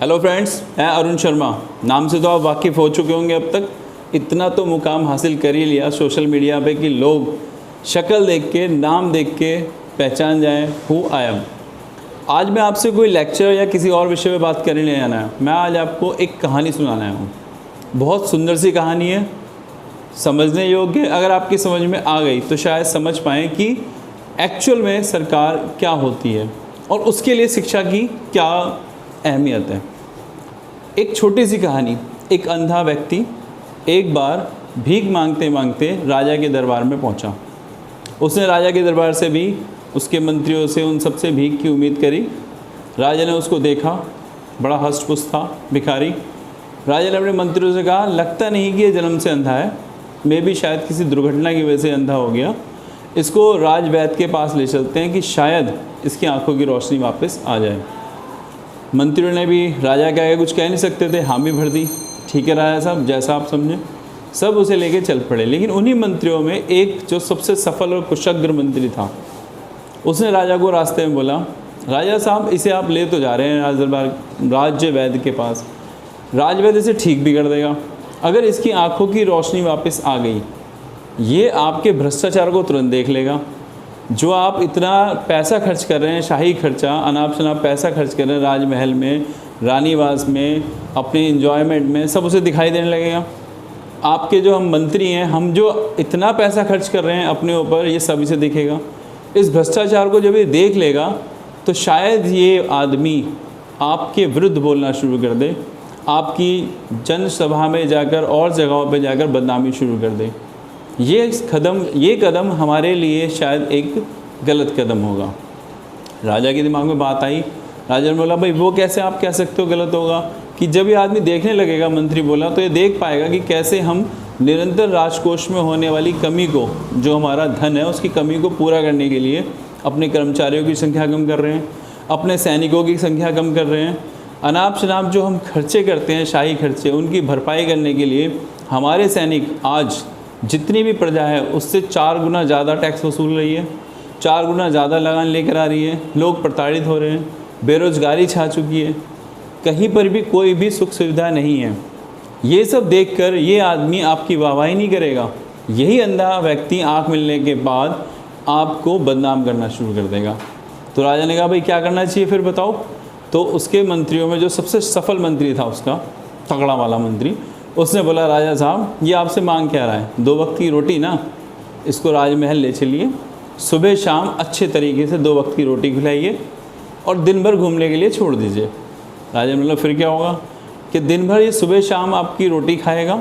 Hello friends, मैं अरुण शर्मा। नाम से तो आप वाकिफ़ हो चुके होंगे अब तक। इतना तो मुकाम हासिल कर ही लिया सोशल मीडिया पे कि लोग शक्ल देख के, नाम देख के पहचान जाएं हु आई एम। आज मैं आपसे कोई लेक्चर या किसी और विषय पे बात करने नहीं आना है। मैं आज आपको एक कहानी सुनाना आया हूँ। बहुत सुंदर सी कहानी है, समझने योग्य। अगर आपकी समझ में आ गई तो शायद समझ पाएँ कि एक्चुअल में सरकार क्या होती है और उसके लिए शिक्षा की क्या अहमियत है। एक छोटी सी कहानी। एक अंधा व्यक्ति एक बार भीख मांगते मांगते राजा के दरबार में पहुंचा। उसने राजा के दरबार से भी, उसके मंत्रियों से, उन सब से भीख की उम्मीद करी। राजा ने उसको देखा, बड़ा हष्ट-पुष्ट था भिखारी। राजा ने अपने मंत्रियों से कहा, लगता नहीं कि ये जन्म से अंधा है, मैं भी शायद किसी दुर्घटना की वजह से अंधा हो गया। इसको राजवैद्य के पास ले चलते हैं कि शायद इसकी आंखों की रोशनी वापस आ जाए। मंत्रियों ने भी राजा के आगे कुछ कह नहीं सकते थे, हामी भर दी। ठीक है राजा साहब, जैसा आप समझें। सब उसे लेके चल पड़े। लेकिन उन्हीं मंत्रियों में एक जो सबसे सफल और कुशग्र मंत्री था, उसने राजा को रास्ते में बोला, राजा साहब इसे आप ले तो जा रहे हैं राज्य वैद्य के पास, राजवैद्य इसे ठीक भी कर देगा। अगर इसकी आंखों की रोशनी वापस आ गई, ये आपके भ्रष्टाचार को तुरंत देख लेगा। जो आप इतना पैसा खर्च कर रहे हैं, शाही खर्चा, अनाप शनाप पैसा खर्च कर रहे हैं राजमहल में, रानीवास में, अपने इन्जॉयमेंट में, सब उसे दिखाई देने लगेगा। आपके जो हम मंत्री हैं, हम जो इतना पैसा खर्च कर रहे हैं अपने ऊपर, ये सब इसे दिखेगा। इस भ्रष्टाचार को जब ये देख लेगा तो शायद ये आदमी आपके विरुद्ध बोलना शुरू कर दे, आपकी जनसभा में जाकर और जगहों पर जाकर बदनामी शुरू कर दे। ये कदम हमारे लिए शायद एक गलत कदम होगा। राजा के दिमाग में बात आई। राजा ने बोला, भाई वो कैसे आप कह सकते हो गलत होगा? कि जब ये आदमी देखने लगेगा, मंत्री बोला, तो ये देख पाएगा कि कैसे हम निरंतर राजकोष में होने वाली कमी को, जो हमारा धन है उसकी कमी को पूरा करने के लिए अपने कर्मचारियों की संख्या कम कर रहे हैं, अपने सैनिकों की संख्या कम कर रहे हैं। अनाप शनाप जो हम खर्चे करते हैं, शाही खर्चे, उनकी भरपाई करने के लिए हमारे सैनिक आज जितनी भी प्रजा है उससे 4 गुना ज़्यादा टैक्स वसूल रही है, 4 गुना ज़्यादा लगान लेकर आ रही है। लोग प्रताड़ित हो रहे हैं, बेरोज़गारी छा चुकी है, कहीं पर भी कोई भी सुख सुविधा नहीं है। ये सब देखकर ये आदमी आपकी वाहवाही नहीं करेगा। यही अंधा व्यक्ति आँख मिलने के बाद आपको बदनाम करना शुरू कर देगा। तो राजा ने कहा, भाई क्या करना चाहिए फिर बताओ? तो उसके मंत्रियों में जो सबसे सफल मंत्री था, उसका तगड़ा वाला मंत्री, उसने बोला, राजा साहब ये आपसे मांग क्या रहा है? 2 वक्त की रोटी ना, इसको राजमहल ले चलिए, सुबह शाम अच्छे तरीके से 2 वक्त की रोटी खिलाइए और दिन भर घूमने के लिए छोड़ दीजिए। राजा ने बोला, फिर क्या होगा? कि दिन भर ये सुबह शाम आपकी रोटी खाएगा,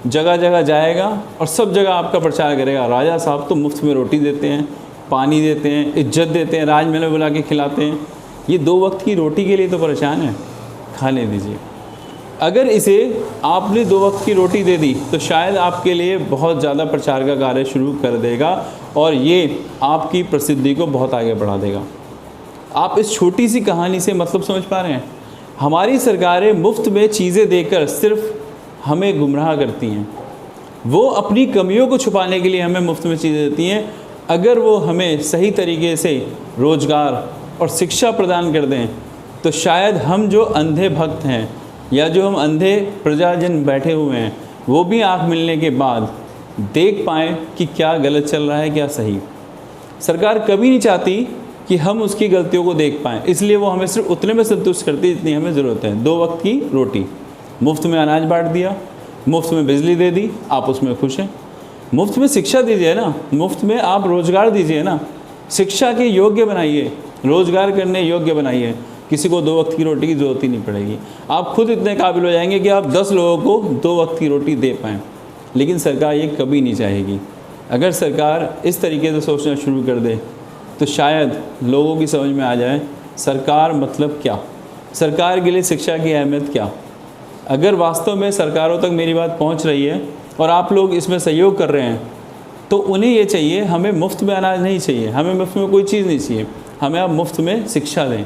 जगह जगह जाएगा और सब जगह आपका प्रचार करेगा, राजा साहब तो मुफ्त में रोटी देते हैं, पानी देते हैं, इज्जत देते हैं, राजमहल में बुला के खिलाते हैं। ये 2 वक्त की रोटी के लिए तो परेशान है, खाने दीजिए। अगर इसे आपने 2 वक्त की रोटी दे दी तो शायद आपके लिए बहुत ज़्यादा प्रचार का कार्य शुरू कर देगा और ये आपकी प्रसिद्धि को बहुत आगे बढ़ा देगा। आप इस छोटी सी कहानी से मतलब समझ पा रहे हैं? हमारी सरकारें मुफ्त में चीज़ें देकर सिर्फ हमें गुमराह करती हैं। वो अपनी कमियों को छुपाने के लिए हमें मुफ्त में चीज़ें देती हैं। अगर वो हमें सही तरीके से रोज़गार और शिक्षा प्रदान कर दें तो शायद हम जो अंधे भक्त हैं या जो हम अंधे प्रजाजन बैठे हुए हैं, वो भी आँख मिलने के बाद देख पाएँ कि क्या गलत चल रहा है, क्या सही। सरकार कभी नहीं चाहती कि हम उसकी गलतियों को देख पाएँ, इसलिए वो हमें सिर्फ उतने में संतुष्ट करती है जितनी हमें ज़रूरत है। 2 वक्त की रोटी, मुफ्त में अनाज बांट दिया, मुफ्त में बिजली दे दी, आप उसमें खुश हैं। मुफ्त में शिक्षा दीजिए ना, मुफ्त में आप रोज़गार दीजिए ना, शिक्षा के योग्य बनाइए, रोज़गार करने योग्य बनाइए। किसी को 2 वक्त की रोटी की ज़रूरत ही नहीं पड़ेगी। आप खुद इतने काबिल हो जाएंगे कि आप 10 लोगों को 2 वक्त की रोटी दे पाएँ। लेकिन सरकार ये कभी नहीं चाहेगी। अगर सरकार इस तरीके से सोचना शुरू कर दे तो शायद लोगों की समझ में आ जाए सरकार मतलब क्या, सरकार के लिए शिक्षा की अहमियत क्या। अगर वास्तव में सरकारों तक मेरी बात पहुंच रही है और आप लोग इसमें सहयोग कर रहे हैं तो उन्हें ये चाहिए, हमें मुफ्त में अनाज नहीं चाहिए, हमें मुफ्त में कोई चीज़ नहीं चाहिए, हमें आप मुफ्त में शिक्षा दें।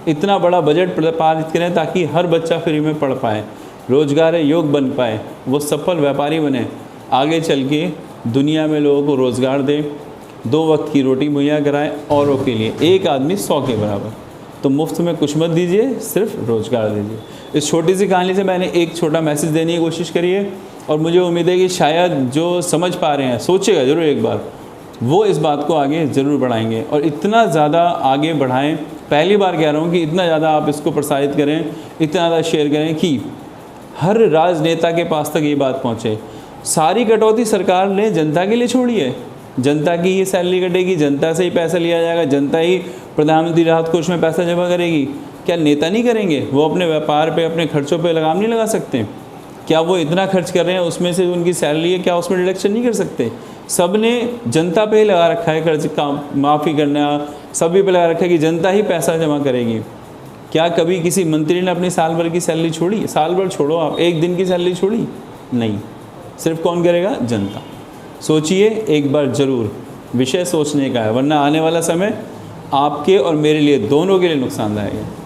इतना बड़ा बजट पारित करें ताकि हर बच्चा फ्री में पढ़ पाए, रोज़गार योग बन पाए, वो सफल व्यापारी बने, आगे चल के दुनिया में लोगों को रोज़गार दे, 2 वक्त की रोटी मुहैया कराए औरों के लिए, एक आदमी 100 के बराबर। तो मुफ्त में कुछ मत दीजिए, सिर्फ रोज़गार दीजिए। इस छोटी सी कहानी से मैंने एक छोटा मैसेज देने की कोशिश करी है और मुझे उम्मीद है कि शायद जो समझ पा रहे हैं, सोचेगा ज़रूर एक बार, वो इस बात को आगे ज़रूर बढ़ाएंगे और इतना ज़्यादा आगे बढ़ाएं। पहली बार कह रहा हूँ कि इतना ज़्यादा आप इसको प्रसारित करें, इतना ज़्यादा शेयर करें कि हर राजनेता के पास तक ये बात पहुँचे। सारी कटौती सरकार ने जनता के लिए छोड़ी है, जनता की ही सैलरी कटेगी, जनता से ही पैसा लिया जाएगा, जनता ही प्रधानमंत्री राहत कोष में पैसा जमा करेगी। क्या नेता नहीं करेंगे? वो अपने व्यापार पे, अपने खर्चों पे लगाम नहीं लगा सकते? क्या वो इतना खर्च कर रहे हैं, उसमें से उनकी सैलरी है, क्या उसमें डिडक्शन नहीं कर सकते? सब ने जनता पे ही लगा रखा है, कर्ज का माफ़ी करना सभी पे लगा रखा है कि जनता ही पैसा जमा करेगी। क्या कभी किसी मंत्री ने अपनी साल भर की सैलरी छोड़ी? साल भर छोड़ो, आप एक दिन की सैलरी छोड़ी? नहीं। सिर्फ कौन करेगा? जनता। सोचिए एक बार ज़रूर, विषय सोचने का है, वरना आने वाला समय आपके और मेरे लिए, दोनों के लिए नुकसानदायक है।